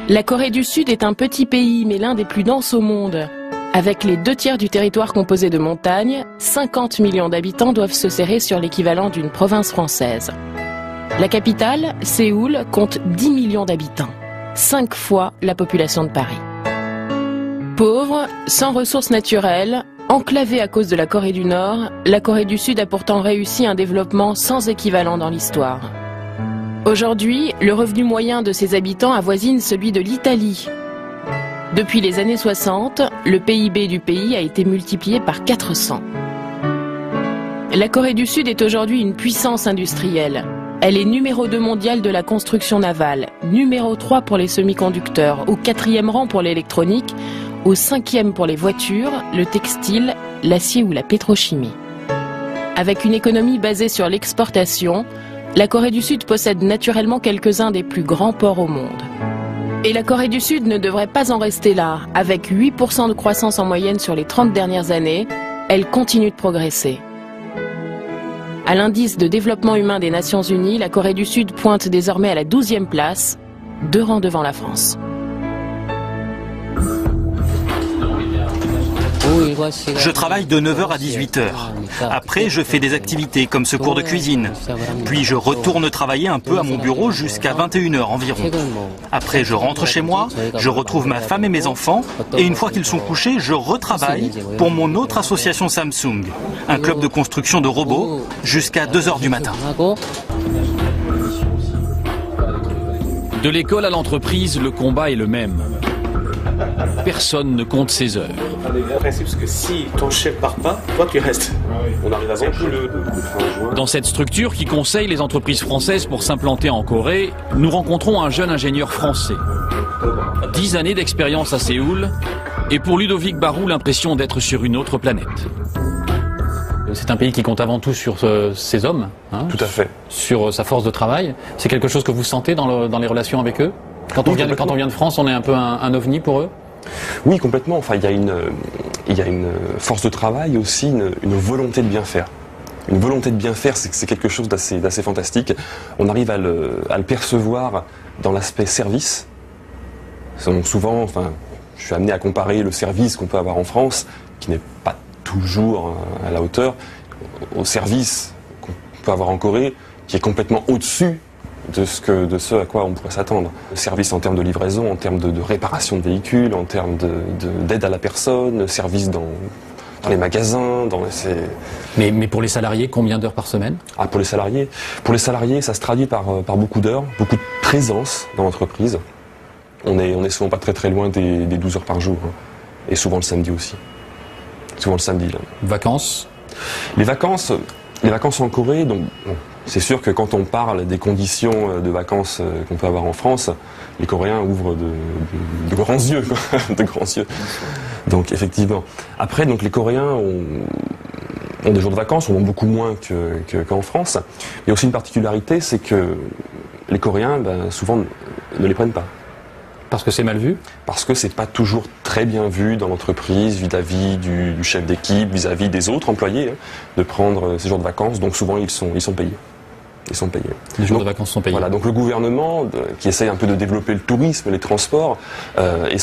La Corée du Sud est un petit pays, mais l'un des plus denses au monde. Avec les 2/3 du territoire composé de montagnes, 50 millions d'habitants doivent se serrer sur l'équivalent d'une province française. La capitale, Séoul, compte 10 millions d'habitants, 5 fois la population de Paris. Pauvre, sans ressources naturelles, enclavée à cause de la Corée du Nord, la Corée du Sud a pourtant réussi un développement sans équivalent dans l'histoire. Aujourd'hui, le revenu moyen de ses habitants avoisine celui de l'Italie. Depuis les années 60, le PIB du pays a été multiplié par 400. La Corée du Sud est aujourd'hui une puissance industrielle. Elle est numéro 2 mondiale de la construction navale, numéro 3 pour les semi-conducteurs, au 4e rang pour l'électronique, au 5e pour les voitures, le textile, l'acier ou la pétrochimie. Avec une économie basée sur l'exportation, la Corée du Sud possède naturellement quelques-uns des plus grands ports au monde. Et la Corée du Sud ne devrait pas en rester là. Avec 8% de croissance en moyenne sur les 30 dernières années, elle continue de progresser. À l'indice de développement humain des Nations Unies, la Corée du Sud pointe désormais à la 12e place, 2 rangs devant la France. Je travaille de 9h à 18h. Après, je fais des activités comme ce cours de cuisine. Puis je retourne travailler un peu à mon bureau jusqu'à 21h environ. Après, je rentre chez moi, je retrouve ma femme et mes enfants. Et une fois qu'ils sont couchés, je retravaille pour mon autre association Samsung, un club de construction de robots, jusqu'à 2h du matin. De l'école à l'entreprise, le combat est le même. Personne ne compte ses heures. Le principe, c'est que si ton chef part pas, toi tu restes. On arrive à le... Dans cette structure qui conseille les entreprises françaises pour s'implanter en Corée, nous rencontrons un jeune ingénieur français. 10 années d'expérience à Séoul, et pour Ludovic Barou, l'impression d'être sur une autre planète. C'est un pays qui compte avant tout sur ses hommes, hein, tout à fait, sur sa force de travail. C'est quelque chose que vous sentez dans les relations avec eux? Quand on vient de France, on est un peu un ovni pour eux? Oui, complètement. Enfin, il y a une force de travail aussi, une volonté de bien faire. Une volonté de bien faire, c'est quelque chose d'assez fantastique. On arrive à le percevoir dans l'aspect service. Souvent, enfin, je suis amené à comparer le service qu'on peut avoir en France, qui n'est pas toujours à la hauteur, au service qu'on peut avoir en Corée, qui est complètement au-dessus de ce à quoi on pourrait s'attendre. Le service en termes de livraison, en termes de réparation de véhicules, en termes d'aide à la personne, service dans les magasins, Mais pour les salariés, combien d'heures par semaine? Ah, pour les salariés, ça se traduit par beaucoup d'heures, beaucoup de présence dans l'entreprise. On est souvent pas très loin des 12 heures par jour, hein. Et souvent le samedi aussi. Souvent le samedi, là. Vacances? Les vacances en Corée, donc bon, c'est sûr que quand on parle des conditions de vacances qu'on peut avoir en France, les Coréens ouvrent de grands yeux, quoi, de grands yeux. Donc effectivement. Après, donc les Coréens ont des jours de vacances, on en a beaucoup moins qu'en France. Il y a aussi une particularité, c'est que les Coréens, souvent, ne les prennent pas. Parce que c'est mal vu? Parce que c'est pas toujours très bien vu dans l'entreprise, vis-à-vis du chef d'équipe, vis-à-vis des autres employés, hein, de prendre ces jours de vacances. Donc souvent, ils sont payés. Ils sont payés. Les jours de vacances sont payés. Voilà, donc le gouvernement, qui essaye un peu de développer le tourisme, les transports, essaie